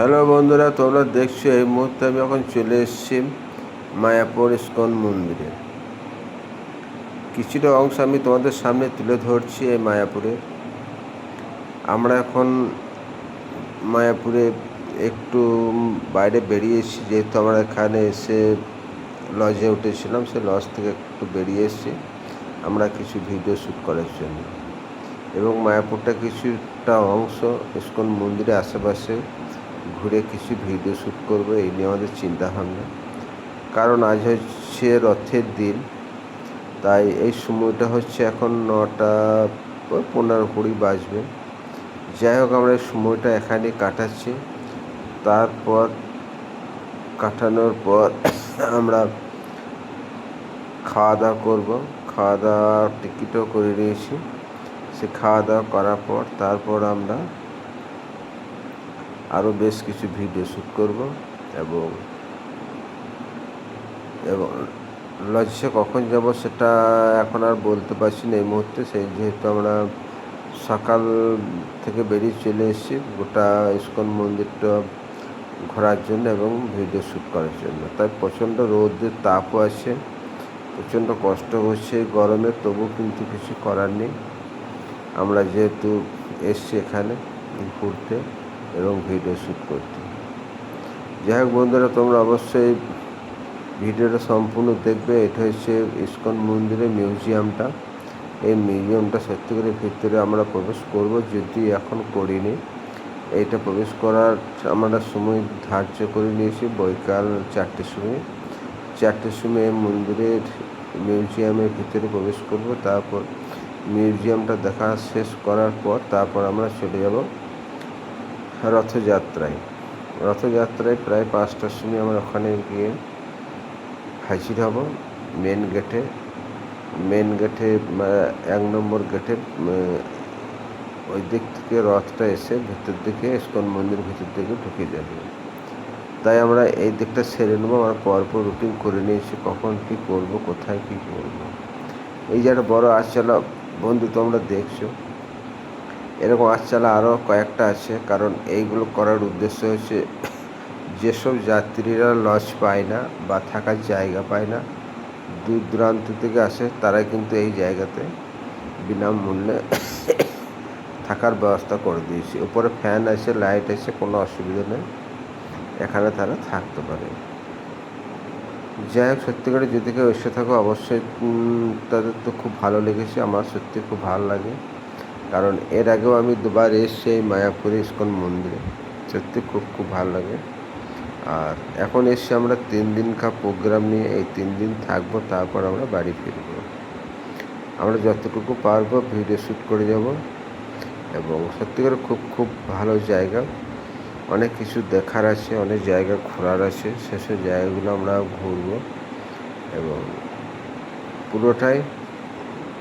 Hello বন্ধুরা, তোমরা দেখছো এই মুহূর্তে আমি এখন চলে এসেছি মায়াপুর ইস্কন মন্দিরে। কিছুটা অংশ আমি তোমাদের সামনে তুলে ধরছি এই মায়াপুরে। আমরা এখন মায়াপুরে একটু বাইরে বেরিয়েছি, যেহেতু আমরা এখানে এসে লজে উঠেছিলাম, সেই লজ থেকে একটু বেরিয়ে এসেছি আমরা কিছু ভিডিও শ্যুট করার জন্য। এবং মায়াপুরটা কিছুটা অংশ ইস্কন মন্দিরের আশেপাশে ঘুরে কিছু ভিডিও শ্যুট করবো, এই নিয়ে আমাদের চিন্তাভাবনা। কারণ আজ হচ্ছে রথের দিন, তাই এই সময়টা হচ্ছে এখন 9টা 15-20 বাজবে। যাই হোক, আমরা এই সময়টা এখানে কাটাচ্ছি। তারপর কাটানোর পর আমরা খাওয়া দাওয়া করবো। খাওয়া দাওয়া টিকিটও করে নিয়েছি। সে খাওয়া দাওয়া করার পর তারপর আমরা আরও বেশ কিছু ভিডিও শ্যুট করব এবং লজে কখন যাব সেটা এখন আর বলতে পারছি না এই মুহূর্তে। যেহেতু আমরা সকাল থেকে বেরিয়ে চলে এসেছি গোটা ইস্কন মন্দিরটা ঘোরার জন্য এবং ভিডিও শ্যুট করার জন্য, তাই প্রচণ্ড রোদের তাপও আছে, প্রচণ্ড কষ্ট হচ্ছে গরমে, তবু কিন্তু কিছু করার নেই। আমরা যেহেতু এসছি এখানে ঘুরতে এবং ভিডিও শ্যুট করতে। যাই হোক বন্ধুরা, তোমরা অবশ্যই ভিডিওটা সম্পূর্ণ দেখবে। এটা হচ্ছে ইস্কন মন্দিরের মিউজিয়ামটা। এই মিউজিয়ামটা সত্যি করে ভিতরে আমরা প্রবেশ করব, যদি এখন করিনি। এইটা প্রবেশ করার আমরা সময় ধার্য করে নিয়েছি বৈকাল 4টের সময়। 4টের সময় মন্দিরের মিউজিয়ামের ভিতরে প্রবেশ করব। তারপর মিউজিয়ামটা দেখা শেষ করার পর তারপর আমরা চলে যাব রথযাত্রায়। প্রায় 5টার সময় আমরা ওখানে গিয়ে হাজির হব মেন গেটে। 1 নম্বর গেটে ওই দিক থেকে রথটা এসে ভেতর দিকে ইস্কন মন্দির ভিতর দিকে ঢুকে যাবে। তাই আমরা এই দিকটা সেরে নেবো। আমরা পরপর রুটিন করে নিয়েছি কখন কী করব, কোথায় কী করব। এই যে একটা বড় আটচালা বন্ধু তোমরা দেখছো, এরকম আটচালা আরও কয়েকটা আছে। কারণ এইগুলো করার উদ্দেশ্য হচ্ছে যেসব যাত্রীরা লজ পায় না বা থাকার জায়গা পায় না, দূর দূরান্ত থেকে আসে, তারা কিন্তু এই জায়গাতে বিনামূল্যে থাকার ব্যবস্থা করে দিয়েছি। উপরে ফ্যান আছে, লাইট আছে, কোনো অসুবিধা নেই, এখানে তারা থাকতে পারে। যাই হোক, সত্যিকারে যদি কেউ এসে থাকো অবশ্যই তাদের তো খুব ভালো লেগেছে। আমার সত্যি খুব ভালো লাগে, কারণ এর আগেও আমি 2বার এসেছি এই মায়াপুরে ইস্কন মন্দিরে। সত্যি খুব ভালো লাগে। আর এখন এসে আমরা 3 দিনকার প্রোগ্রাম নিয়ে এই 3 দিন থাকবো, তারপর আমরা বাড়ি ফিরবো। আমরা যতটুকু পারবো ভিডিও শ্যুট করে যাব এবং সত্যি করে খুব ভালো জায়গা। অনেক কিছু দেখার আছে, অনেক জায়গা ঘোরার আছে, সেসব জায়গাগুলো আমরা ঘুরবো এবং পুরোটাই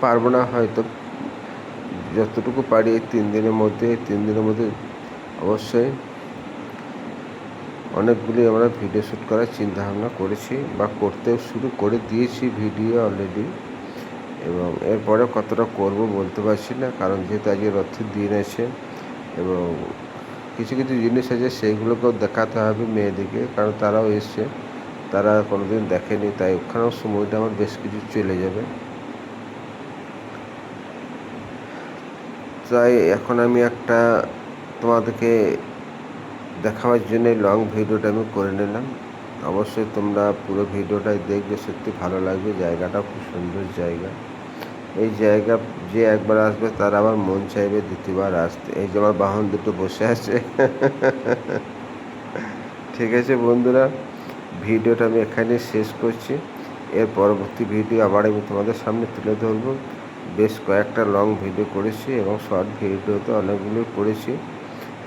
পারবো না হয়তো, যতটুকু পারি এই 3 দিনের মধ্যে অবশ্যই অনেকগুলি আমরা ভিডিও শ্যুট করার চিন্তাভাবনা করেছি বা করতেও শুরু করে দিয়েছি ভিডিও অলরেডি। এবং এরপরে কতটা করব বলতে পারছি না, কারণ যেহেতু আজকে রথের দিন আছে এবং কিছু জিনিস আছে সেইগুলোকেও দেখাতে হবে মেয়েদিকে, কারণ তারাও এসছে, তারা কোনোদিন দেখেনি, তাই ওখানেও সময়টা আমার বেশ কিছু চলে যাবে। তাই এখন আমি একটা তোমাদেরকে দেখাবার জন্য লং ভিডিওটা আমি করে নিলাম। অবশ্যই তোমরা পুরো ভিডিওটাই দেখবে, সত্যি ভালো লাগবে। জায়গাটা খুব সুন্দর জায়গা। এই জায়গা যে একবার আসবে তার আবার মন চাইবে দ্বিতীয়বার আসতে। এই যে আমার বাহন দুটো বসে আছে ঠিক আছে বন্ধুরা, ভিডিওটা আমি এখানে শেষ করছি। এর পরবর্তী ভিডিও আবার আমি তোমাদের সামনে তুলে ধরবো। বেশ কয়েকটা লং ভিডিও করেছি এবং শর্ট ভিডিওতে অনেকগুলো করেছি,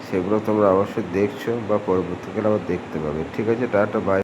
সেগুলো তোমরা অবশ্যই দেখছো বা পরবর্তীকালে আবার দেখতে পাবে। ঠিক আছে, টাটা, বাই।